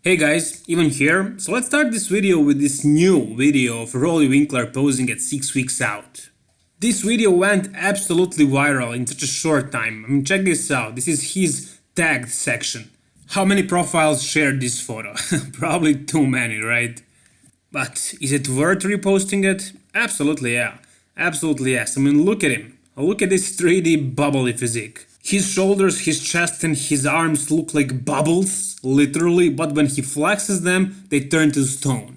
Hey guys, even here. So let's start this video with this new video of Roelly Winklaar posing at 6 weeks out. This video went absolutely viral in such a short time. I mean, check this out. This is his tagged section. How many profiles shared this photo? Probably too many, right? But is it worth reposting it? Absolutely yeah. Absolutely yes. I mean, look at him. Look at this 3D bubbly physique. His shoulders, his chest and his arms look like bubbles, literally, but when he flexes them, they turn to stone.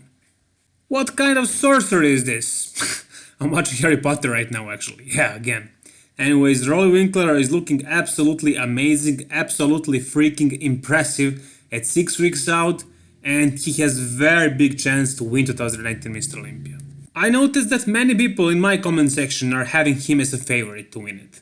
What kind of sorcery is this? I'm watching Harry Potter right now, actually. Yeah, again. Anyways, Roelly Winklaar is looking absolutely amazing, absolutely freaking impressive at 6 weeks out, and he has very big chance to win 2019 Mr. Olympia. I noticed that many people in my comment section are having him as a favorite to win it.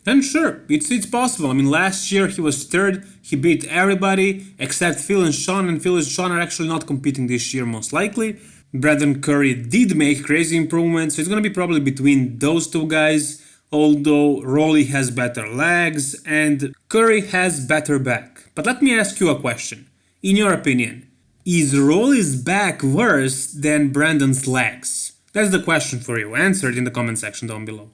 And sure, it's possible. I mean, last year he was third, he beat everybody except Phil and Sean, and Phil and Sean are actually not competing this year most likely. Brandon Curry did make crazy improvements, so it's gonna be probably between those two guys, although Roelly has better legs and Curry has better back. But let me ask you a question. In your opinion, is Roelly's back worse than Brandon's legs? That's the question for you. Answer it in the comment section down below.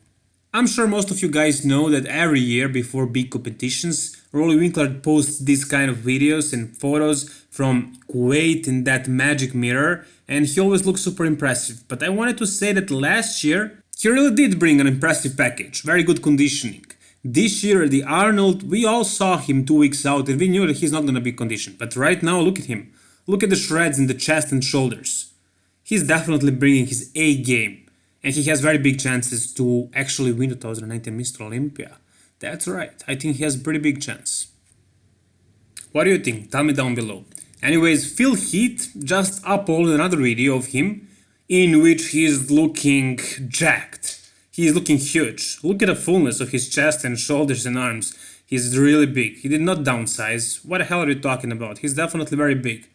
I'm sure most of you guys know that every year before big competitions, Roelly Winklaar posts these kind of videos and photos from Kuwait in that magic mirror, and he always looks super impressive. But I wanted to say that last year, he really did bring an impressive package, very good conditioning. This year at the Arnold, we all saw him 2 weeks out and we knew that he's not gonna be conditioned. But right now, look at him. Look at the shreds in the chest and shoulders. He's definitely bringing his A game. And he has very big chances to actually win 2019 Mr. Olympia. That's right, I think he has a pretty big chance. What do you think? Tell me down below. Anyways, Heath just uploaded another video of him in which he is looking jacked. He is looking huge. Look at the fullness of his chest and shoulders and arms. He's really big. He did not downsize. What the hell are you talking about? He's definitely very big.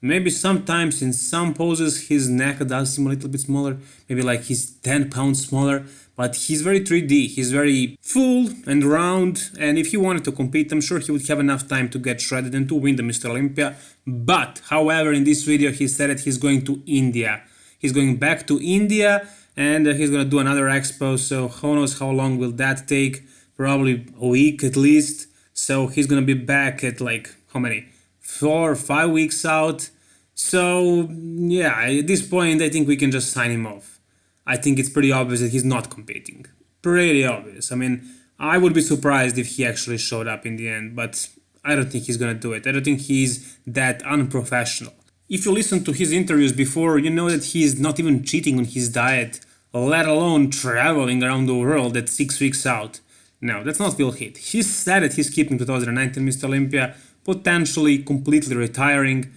Maybe sometimes in some poses his neck does seem a little bit smaller, maybe like he's 10 pounds smaller, but he's very 3D, he's very full and round, and if he wanted to compete, I'm sure he would have enough time to get shredded and to win the Mr. Olympia. But, however, in this video he said that he's going to India. He's going back to India and he's gonna do another expo, so who knows how long will that take, probably a week at least. So he's gonna be back at like, how many? 4 or 5 weeks out. So yeah, at this point I think we can just sign him off. I think it's pretty obvious that he's not competing. Pretty obvious. I mean, I would be surprised if he actually showed up in the end, but I don't think he's gonna do it. I don't think he's that unprofessional. If you listen to his interviews before, you know that he's not even cheating on his diet, let alone traveling around the world at 6 weeks out. No, that's not Heath. He said that he's keeping 2019 Mr. Olympia, potentially completely retiring,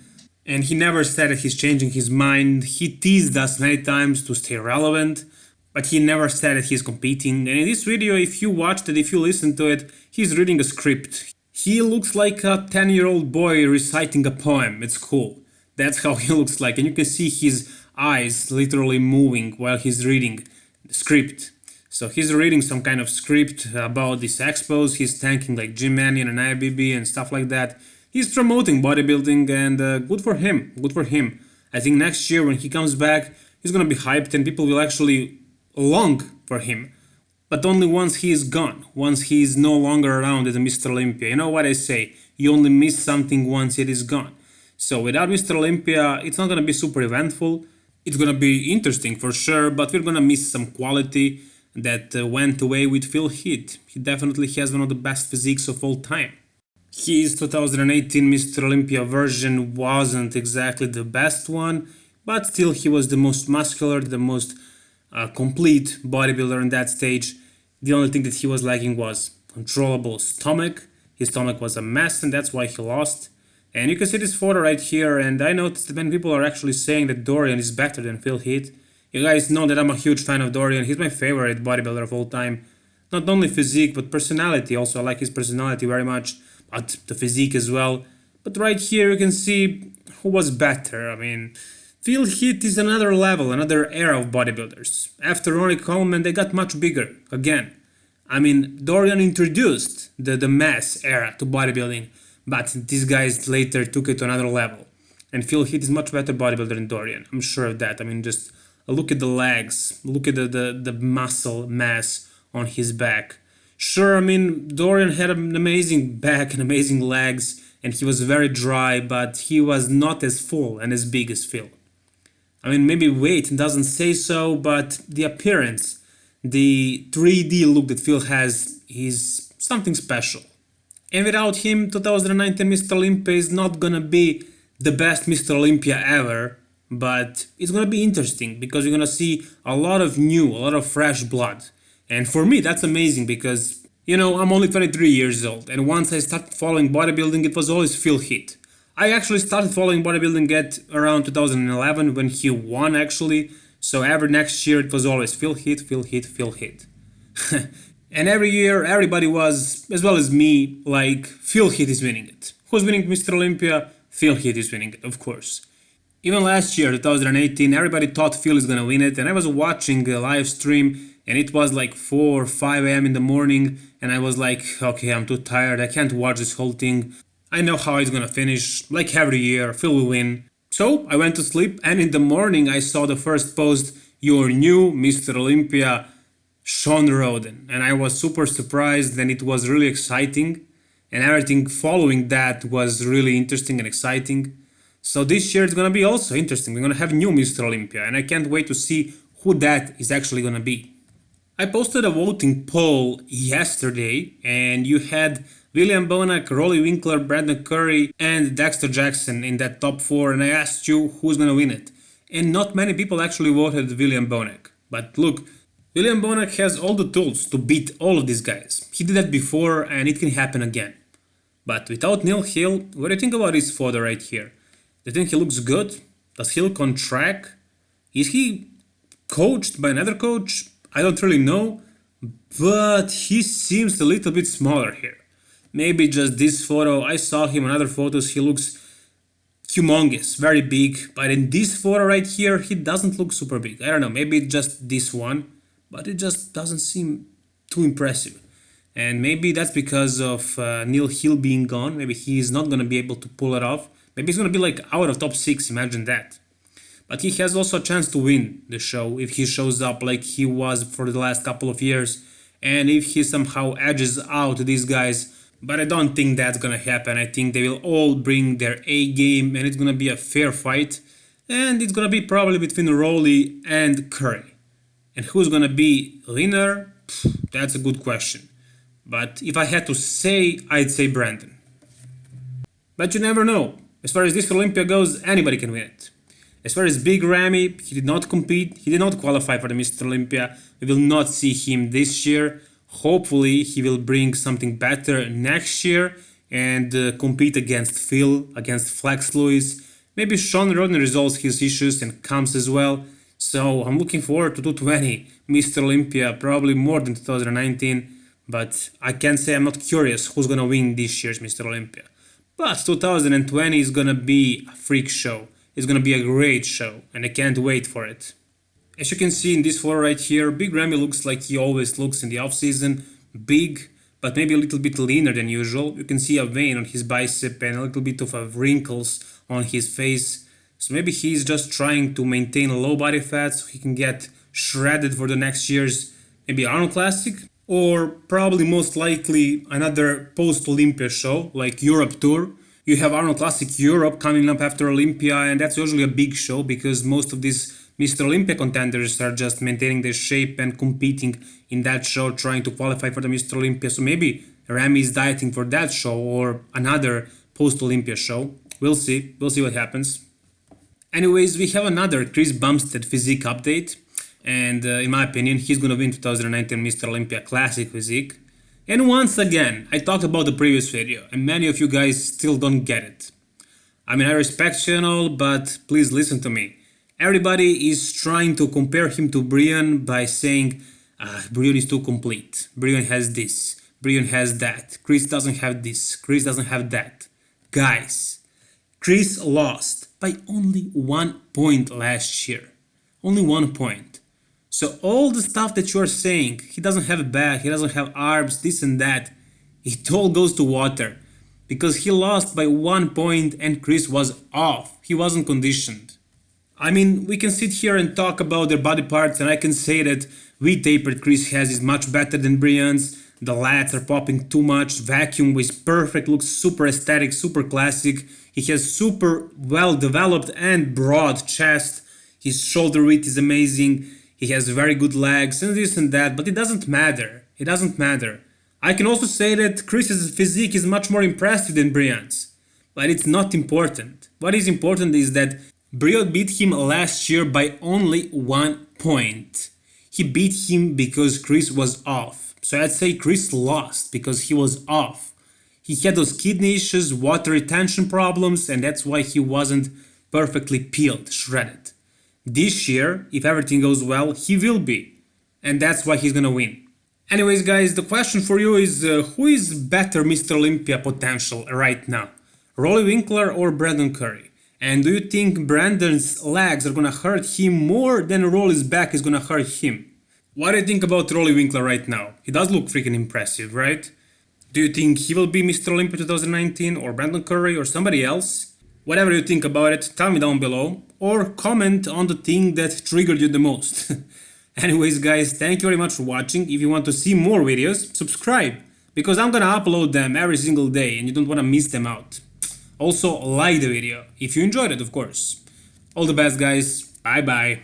and he never said that he's changing his mind. He teased us many times to stay relevant, but he never said that he's competing. And in this video, if you watched it, if you listened to it, he's reading a script. He looks like a 10-year-old boy reciting a poem. It's cool. That's how he looks like, and you can see his eyes literally moving while he's reading the script. So he's reading some kind of script about these expos, he's thanking like Jim Mannion and IBB and stuff like that. He's promoting bodybuilding, and good for him, good for him. I think next year when he comes back, he's gonna be hyped and people will actually long for him. But only once he is gone, once he is no longer around as a Mr. Olympia. You know what I say, you only miss something once it is gone. So without Mr. Olympia, it's not gonna be super eventful. It's gonna be interesting for sure, but we're gonna miss some quality that went away with Heath. He definitely has one of the best physiques of all time. His 2018 Mr. Olympia version wasn't exactly the best one, but still he was the most muscular, the most complete bodybuilder on that stage. The only thing that he was lacking was controllable stomach. His stomach was a mess and that's why he lost. And you can see this photo right here, and I noticed that many people are actually saying that Dorian is better than Heath. You guys know that I'm a huge fan of Dorian, he's my favorite bodybuilder of all time. Not only physique, but personality also, I like his personality very much, but the physique as well. But right here you can see who was better. I mean, Heath is another level, another era of bodybuilders. After Ronnie Coleman they got much bigger, again. I mean, Dorian introduced the mass era to bodybuilding, but these guys later took it to another level. And Phil Heath is much better bodybuilder than Dorian. I'm sure of that. I mean, just look at the legs, look at the muscle mass on his back. Sure, I mean, Dorian had an amazing back and amazing legs, and he was very dry, but he was not as full and as big as Phil. I mean, maybe weight doesn't say so, but the appearance, the 3D look that Phil has is something special. And without him, 2019 Mr. Olympia is not gonna be the best Mr. Olympia ever, but it's gonna be interesting because you're gonna see a lot of new, a lot of fresh blood. And for me, that's amazing because, I'm only 23 years old, and once I started following bodybuilding, it was always Phil Heath. I actually started following bodybuilding at around 2011 when he won actually, so every next year it was always Phil Heath, Phil Heath, Phil Heath. And every year everybody was, as well as me, like, Phil Heath is winning it. Who's winning Mr. Olympia? Phil Heath is winning it, of course. Even last year, 2018, everybody thought Phil is gonna win it, and I was watching a live stream, and it was like 4 or 5 a.m. in the morning, and I was like, okay, I'm too tired, I can't watch this whole thing. I know how it's gonna finish, like every year, Phil will win. So I went to sleep, and in the morning I saw the first post, your new Mr. Olympia, Sean Roden, and I was super surprised, and it was really exciting, and everything following that was really interesting and exciting. So this year it's gonna be also interesting. We're gonna have new Mr. Olympia, and I can't wait to see who that is actually gonna be. I posted a voting poll yesterday, and you had William Bonac, Roelly, Winklaar, Brandon Curry, and Dexter Jackson in that top 4, and I asked you who's gonna win it. And not many people actually voted William Bonac. But look, William Bonac has all the tools to beat all of these guys. He did that before, and it can happen again. But without Neil Hill, what do you think about his photo right here? Do you think he looks good? Does he look on track? Is he coached by another coach? I don't really know, but he seems a little bit smaller here. Maybe just this photo. I saw him in other photos, he looks humongous, very big, but in this photo right here, he doesn't look super big. I don't know, maybe just this one, but it just doesn't seem too impressive. And maybe that's because of Neil Hill being gone. Maybe he's not going to be able to pull it off. Maybe he's going to be like out of top 6, imagine that. But he has also a chance to win the show if he shows up like he was for the last couple of years, and if he somehow edges out these guys. But I don't think that's gonna happen. I think they will all bring their A game, and it's gonna be a fair fight, and it's gonna be probably between Roelly and Curry. And who's gonna be winner? That's a good question. But if I had to say, I'd say Brandon. But you never know. As far as this Olympia goes, anybody can win it. As far as Big Ramy, he did not compete, he did not qualify for the Mr. Olympia. We will not see him this year. Hopefully he will bring something better next year and compete against Phil, against Flex Lewis. Maybe Sean Roden resolves his issues and comes as well. So I'm looking forward to 220 Mr. Olympia, probably more than 2019. But I can't say I'm not curious who's gonna win this year's Mr. Olympia. But 2020 is gonna be a freak show. It's gonna be a great show, and I can't wait for it. As you can see in this photo right here, Big Ramy looks like he always looks in the off-season. Big, but maybe a little bit leaner than usual. You can see a vein on his bicep and a little bit of wrinkles on his face. So maybe he's just trying to maintain a low body fat so he can get shredded for the next year's maybe Arnold Classic. Or probably most likely another post-Olympia show like Europe Tour. You have Arnold Classic Europe coming up after Olympia, and that's usually a big show because most of these Mr. Olympia contenders are just maintaining their shape and competing in that show, trying to qualify for the Mr. Olympia. So maybe Ramy is dieting for that show or another post-Olympia show. We'll see. We'll see what happens. Anyways, we have another Chris Bumstead Physique update. And in my opinion, he's gonna win 2019 Mr. Olympia Classic Physique. And once again, I talked about the previous video, and many of you guys still don't get it. I mean, I respect you and all, but please listen to me. Everybody is trying to compare him to Breon by saying, Breon is too complete. Breon has this, Breon has that, Chris doesn't have this, Chris doesn't have that. Guys, Chris lost by only 1 point last year. Only 1 point. So all the stuff that you're saying, he doesn't have a back, he doesn't have arms, this and that, it all goes to water. because he lost by 1 point and Chris was off. He wasn't conditioned. I mean, we can sit here and talk about their body parts, and I can say that V-tapered Chris has is much better than Breon's. The lats are popping too much, vacuum was perfect, looks super aesthetic, super classic. He has super well developed and broad chest. His shoulder width is amazing. He has very good legs and this and that, but it doesn't matter. It doesn't matter. I can also say that Chris's physique is much more impressive than Breon's, but it's not important. What is important is that Breon beat him last year by only 1 point. He beat him because Chris was off. So I'd say Chris lost because he was off. He had those kidney issues, water retention problems, and that's why he wasn't perfectly peeled, shredded. This year, if everything goes well, he will be. And that's why he's gonna win. Anyways guys, the question for you is who is better Mr. Olympia potential right now? Roelly Winklaar or Brandon Curry? And do you think Brandon's legs are gonna hurt him more than Roelly's back is gonna hurt him? What do you think about Roelly Winklaar right now? He does look freaking impressive, right? Do you think he will be Mr. Olympia 2019 or Brandon Curry or somebody else? Whatever you think about it, tell me down below or comment on the thing that triggered you the most. Anyways guys, thank you very much for watching. If you want to see more videos, subscribe, because I'm gonna upload them every single day and you don't wanna miss them out. Also, like the video, if you enjoyed it of course. All the best guys, bye bye.